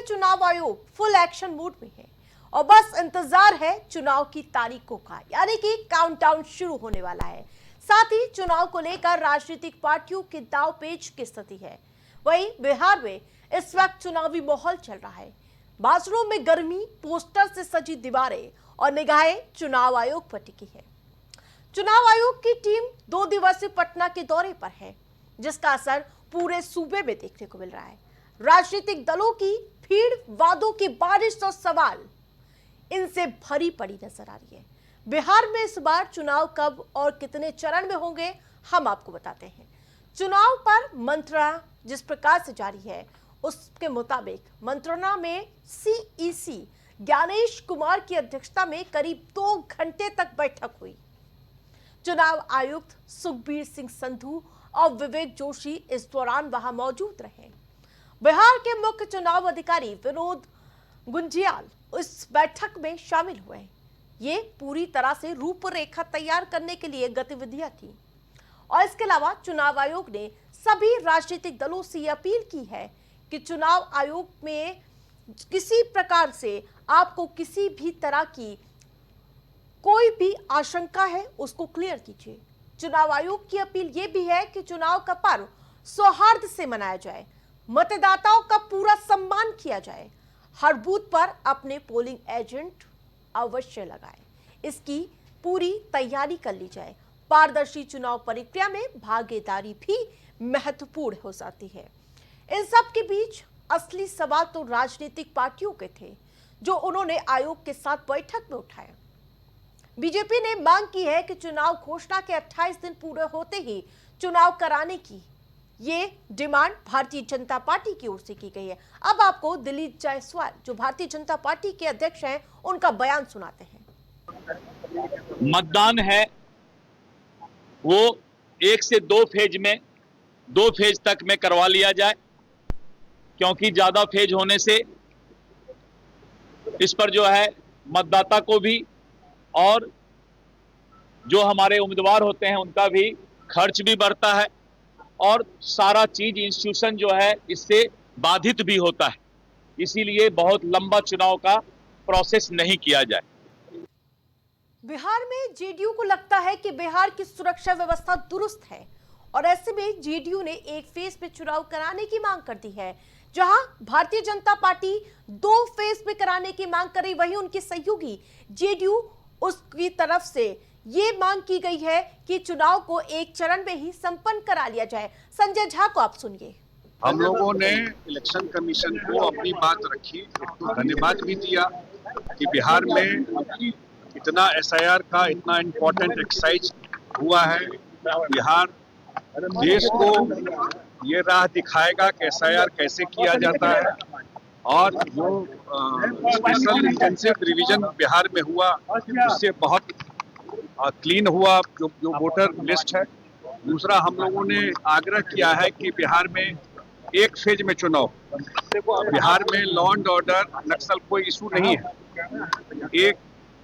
चुनाव आयोग full action mode में है और बस इंतजार है चुनाव की तारीखों का, यानी कि काउंटडाउन शुरू होने वाला है। साथ ही चुनाव को लेकर राजनीतिक पार्टियों के दांवपेच की स्थिति है। वहीं बिहार में इस वक्त चुनावी माहौल चल रहा है। बाजारों में गर्मी, पोस्टर से सजी दीवारें और निगाहें चुनाव आयोग पर टिकी है। चुनाव आयोग की टीम 2 दिवसीय पटना के दौरे पर है, जिसका असर पूरे सूबे में देखने को मिल रहा है। राजनीतिक दलों की भीड़, वादों की बारिश और सवाल इनसे भरी पड़ी नजर आ रही है। बिहार में इस बार चुनाव कब और कितने चरण में होंगे, हम आपको बताते हैं। चुनाव पर मंत्रणा जिस प्रकार से जारी है, उसके मुताबिक मंत्रणा में सीईसी ज्ञानेश कुमार की अध्यक्षता में करीब 2 घंटे तक बैठक हुई। चुनाव आयुक्त सुखबीर सिंह संधू और विवेक जोशी इस दौरान वहां मौजूद रहे। बिहार के मुख्य चुनाव अधिकारी विनोद गुंजियाल इस बैठक में शामिल हुए। ये पूरी तरह से रूपरेखा तैयार करने के लिए गतिविधियां थी और इसके अलावा चुनाव आयोग ने सभी राजनीतिक दलों से यह अपील की है कि चुनाव आयोग में किसी प्रकार से आपको किसी भी तरह की कोई भी आशंका है उसको क्लियर कीजिए। चुनाव आयोग की अपील यह भी है कि चुनाव का पर्व सौहार्द से मनाया जाए, मतदाताओं का पूरा सम्मान किया जाए, हर बूथ पर अपने पोलिंग एजेंट अवश्य लगाएं, इसकी पूरी तैयारी कर ली जाए। पारदर्शी चुनाव प्रक्रिया में भागीदारी भी महत्वपूर्ण हो जाती है। इन सब के बीच असली सवाल तो राजनीतिक पार्टियों के थे, जो उन्होंने आयोग के साथ बैठक में उठाए। बीजेपी ने मांग की है कि चुनाव घोषणा के 28 दिन पूरे होते ही चुनाव कराने की ये डिमांड भारतीय जनता पार्टी की ओर से की गई है। अब आपको दिलीप जायसवाल, जो भारतीय जनता पार्टी के अध्यक्ष हैं, उनका बयान सुनाते हैं। मतदान है वो 1 से 2 फेज में, 2 फेज तक में करवा लिया जाए, क्योंकि ज्यादा फेज होने से इस पर जो है मतदाता को भी और जो हमारे उम्मीदवार होते हैं उनका भी खर्च भी बढ़ता है और सारा चीज इंस्टीट्यूशन जो है इससे बाधित भी होता है। इसीलिए बहुत लंबा चुनाव का प्रोसेस नहीं किया जाए। बिहार में जेडीयू को लगता है कि बिहार की सुरक्षा व्यवस्था दुरुस्त है और ऐसे में जेडीयू ने एक फेज में चुनाव कराने की मांग कर दी है। जहां भारतीय जनता पार्टी 2 फेज में कराने की मांग कर रही, वहीं उनकी सहयोगी जेडीयू उसकी तरफ से ये मांग की गई है कि चुनाव को 1 चरण में ही संपन्न करा लिया जाए। संजय झा को आप सुनिए। हम लोगों ने इलेक्शन कमीशन को अपनी बात रखी, धन्यवाद भी दिया कि बिहार में इतना एसआईआर का इतना इम्पोर्टेंट एक्सरसाइज हुआ है। बिहार देश को ये राह दिखाएगा कि एसआईआर कैसे किया जाता है और जो स्पेशल इंटेंसिव रिवीजन बिहार में हुआ उससे बहुत क्लीन हुआ जो वोटर लिस्ट है। दूसरा, हम लोगों ने आग्रह किया है कि बिहार में 1 फेज में चुनाव, बिहार में लॉ एंड ऑर्डर, नक्सल कोई इशू नहीं है।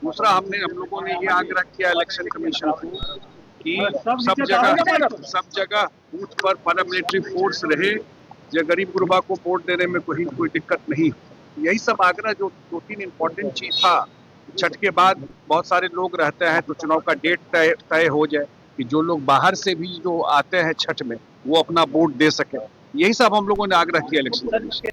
दूसरा, हम लोगों ने ये आग्रह किया इलेक्शन कमीशन को कि सब जगह बूथ पर पैरामिलिट्री फोर्स रहे, जो गरीब गुरबा को वोट देने में कोई दिक्कत नहीं। यही सब आग्रह जो 2-3 इम्पोर्टेंट चीज था। छठ के बाद बहुत सारे लोग रहते हैं तो चुनाव का डेट तय हो जाए कि जो लोग बाहर से भी जो आते हैं छठ में वो अपना वोट दे सके। यही सब हम लोगों ने आग्रह किया इलेक्शन कमीशन।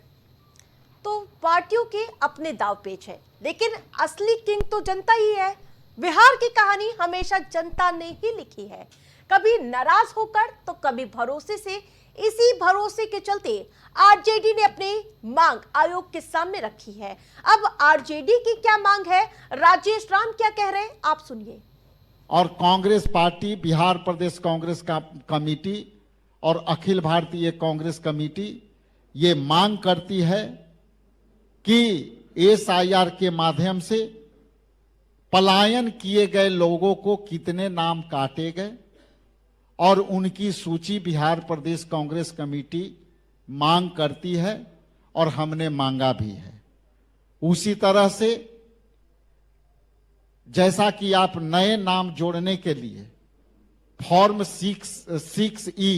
तो पार्टियों के अपने दांवपेच है, लेकिन असली किंग तो जनता ही है। बिहार की कहानी हमेशा जनता ने ही लिखी है, कभी नाराज होकर तो कभी भरोसे से। इसी भरोसे के चलते आरजेडी ने अपनी मांग आयोग के सामने रखी है। अब आरजेडी की क्या मांग है, राजेश राम क्या कह रहे हैं, आप सुनिए। और कांग्रेस पार्टी, बिहार प्रदेश कांग्रेस का कमेटी और अखिल भारतीय कांग्रेस कमेटी ये मांग करती है कि एसआईआर के माध्यम से पलायन किए गए लोगों को कितने नाम काटे गए और उनकी सूची बिहार प्रदेश कांग्रेस कमेटी मांग करती है और हमने मांगा भी है। उसी तरह से जैसा कि आप नए नाम जोड़ने के लिए फॉर्म 6E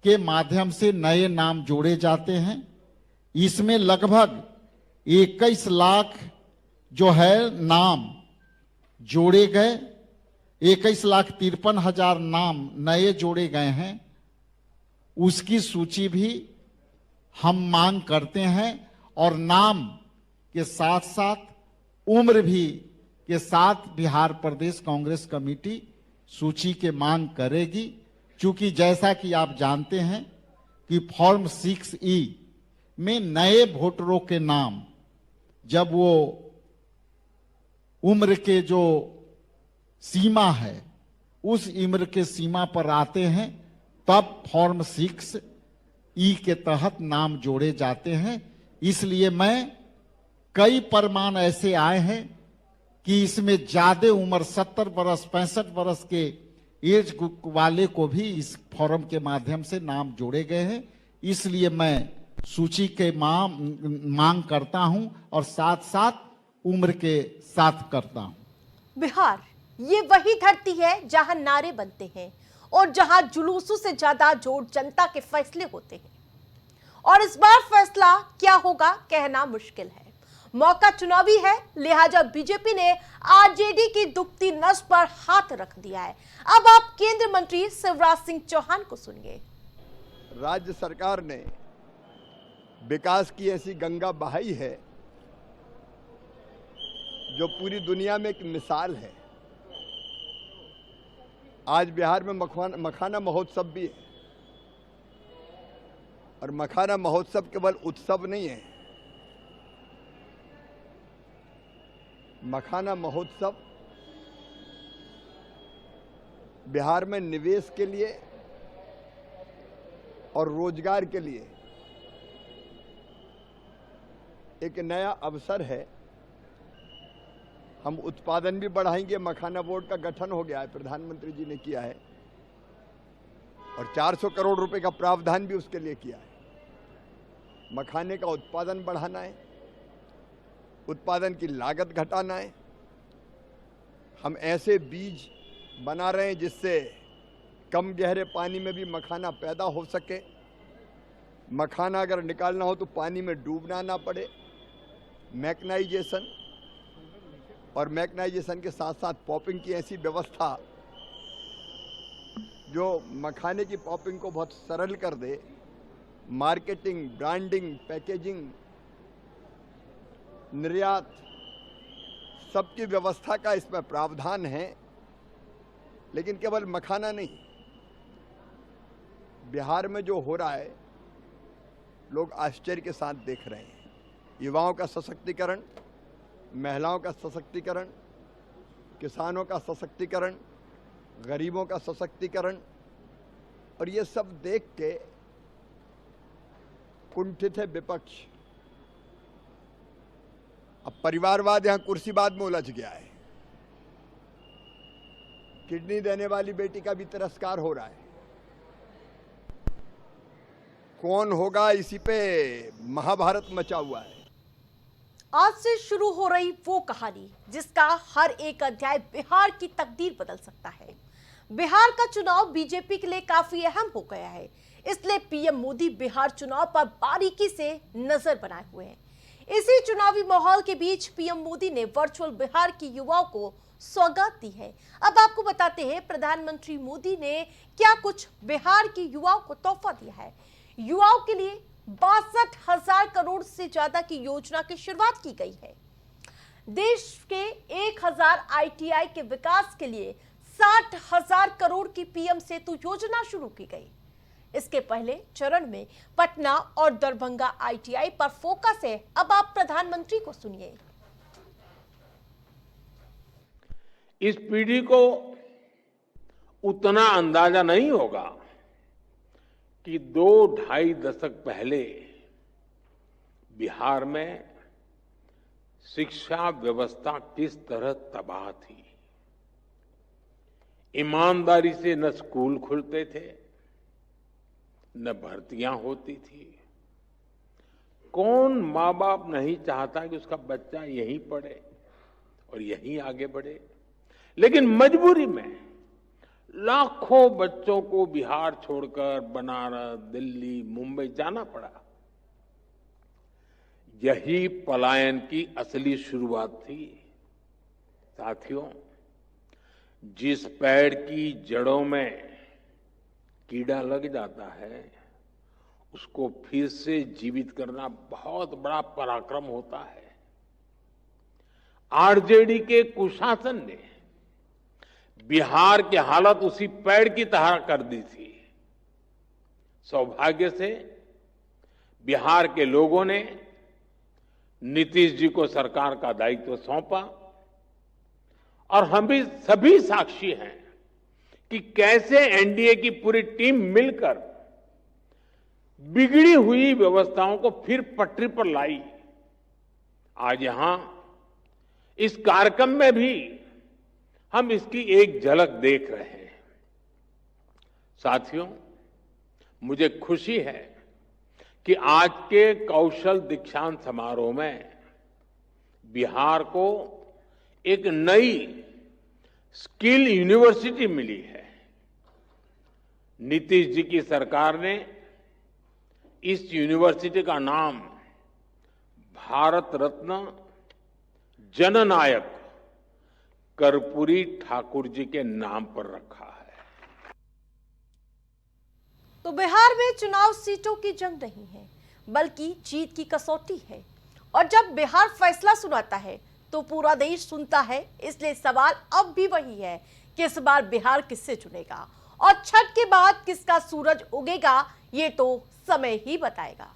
के माध्यम से नए नाम जोड़े जाते हैं, इसमें लगभग 21 लाख जो है नाम जोड़े गए, 21,53,000 नाम नए जोड़े गए हैं। उसकी सूची भी हम मांग करते हैं और नाम के साथ साथ उम्र भी के साथ बिहार प्रदेश कांग्रेस कमेटी सूची के मांग करेगी। चूंकि जैसा कि आप जानते हैं कि फॉर्म 6E में नए वोटरों के नाम जब वो उम्र के जो सीमा है उस उम्र के सीमा पर आते हैं तब फॉर्म 6E के तहत नाम जोड़े जाते हैं। इसलिए मैं कई प्रमाण ऐसे आए हैं कि इसमें ज्यादा उम्र 70 वर्ष 65 वर्ष के एज वाले को भी इस फॉर्म के माध्यम से नाम जोड़े गए हैं। इसलिए मैं सूची के मांग करता हूं और साथ साथ उम्र के साथ करता हूं। बिहार ये वही धरती है जहां नारे बनते हैं और जहां जुलूसों से ज्यादा जोर जनता के फैसले होते हैं। और इस बार फैसला क्या होगा कहना मुश्किल है। मौका चुनावी है, लिहाजा बीजेपी ने आरजेडी की दुखती नस पर हाथ रख दिया है। अब आप केंद्रीय मंत्री शिवराज सिंह चौहान को सुनिए। राज्य सरकार ने विकास की ऐसी गंगा बहाई है जो पूरी दुनिया में एक मिसाल है। आज बिहार में मखाना महोत्सव भी है और मखाना महोत्सव केवल उत्सव नहीं है, मखाना महोत्सव बिहार में निवेश के लिए और रोजगार के लिए एक नया अवसर है। हम उत्पादन भी बढ़ाएंगे। मखाना बोर्ड का गठन हो गया है, प्रधानमंत्री जी ने किया है और 400 करोड़ रुपए का प्रावधान भी उसके लिए किया है। मखाने का उत्पादन बढ़ाना है, उत्पादन की लागत घटाना है। हम ऐसे बीज बना रहे हैं जिससे कम गहरे पानी में भी मखाना पैदा हो सके। मखाना अगर निकालना हो तो पानी में डूबना ना पड़े। मैकेनाइजेशन और मैकेनाइजेशन के साथ साथ पॉपिंग की ऐसी व्यवस्था जो मखाने की पॉपिंग को बहुत सरल कर दे। मार्केटिंग, ब्रांडिंग, पैकेजिंग, निर्यात, सबकी व्यवस्था का इसमें प्रावधान है। लेकिन केवल मखाना नहीं, बिहार में जो हो रहा है लोग आश्चर्य के साथ देख रहे हैं। युवाओं का सशक्तिकरण, महिलाओं का सशक्तिकरण, किसानों का सशक्तिकरण, गरीबों का सशक्तिकरण, और ये सब देख के कुंठित है विपक्ष। अब परिवारवाद यहां कुर्सीवाद में उलझ गया है। किडनी देने वाली बेटी का भी तिरस्कार हो रहा है। कौन होगा, इसी पे महाभारत मचा हुआ है। आज से शुरू हो रही वो कहानी जिसका हर एक अध्याय बिहार की तकदीर बदल सकता है। बिहार का चुनाव बीजेपी के लिए काफी अहम हो गया है, इसलिए पीएम मोदी बिहार चुनाव पर बारीकी से नजर बनाए हुए हैं। इसी चुनावी माहौल के बीच पीएम मोदी ने वर्चुअल बिहार की युवाओं को सौगात दी है। अब आपको बताते हैं प्रधानमंत्री मोदी ने क्या कुछ बिहार के युवाओं को तोहफा दिया है। युवाओं के लिए 62,000 करोड़ से ज्यादा की योजना की शुरुआत की गई है। देश के 1,000 ITI के विकास के लिए 60,000 करोड़ की पीएम सेतु योजना शुरू की गई। इसके पहले चरण में पटना और दरभंगा ITI पर फोकस है। अब आप प्रधानमंत्री को सुनिए। इस पीढ़ी को उतना अंदाजा नहीं होगा कि 2-2.5 दशक पहले बिहार में शिक्षा व्यवस्था किस तरह तबाह थी। ईमानदारी से न स्कूल खुलते थे, न भर्तियां होती थी। कौन माँ बाप नहीं चाहता कि उसका बच्चा यहीं पढ़े और यहीं आगे बढ़े, लेकिन मजबूरी में लाखों बच्चों को बिहार छोड़कर बनारस, दिल्ली, मुंबई जाना पड़ा। यही पलायन की असली शुरुआत थी। साथियों, जिस पेड़ की जड़ों में कीड़ा लग जाता है, उसको फिर से जीवित करना बहुत बड़ा पराक्रम होता है। आरजेडी के कुशासन ने बिहार की हालत उसी पेड़ की तरह कर दी थी। सौभाग्य से बिहार के लोगों ने नीतीश जी को सरकार का दायित्व सौंपा और हम भी सभी साक्षी हैं कि कैसे एनडीए की पूरी टीम मिलकर बिगड़ी हुई व्यवस्थाओं को फिर पटरी पर लाई। आज यहां इस कार्यक्रम में भी हम इसकी एक झलक देख रहे हैं। साथियों, मुझे खुशी है कि आज के कौशल दीक्षांत समारोह में बिहार को एक नई स्किल यूनिवर्सिटी मिली है। नीतीश जी की सरकार ने इस यूनिवर्सिटी का नाम भारत रत्न जननायक कर्पूरी ठाकुर जी के नाम पर रखा है। तो बिहार में चुनाव सीटों की जंग नहीं है, बल्कि जीत की कसौटी है। और जब बिहार फैसला सुनाता है तो पूरा देश सुनता है। इसलिए सवाल अब भी वही है कि इस बार बिहार किससे चुनेगा और छठ के बाद किसका सूरज उगेगा, ये तो समय ही बताएगा।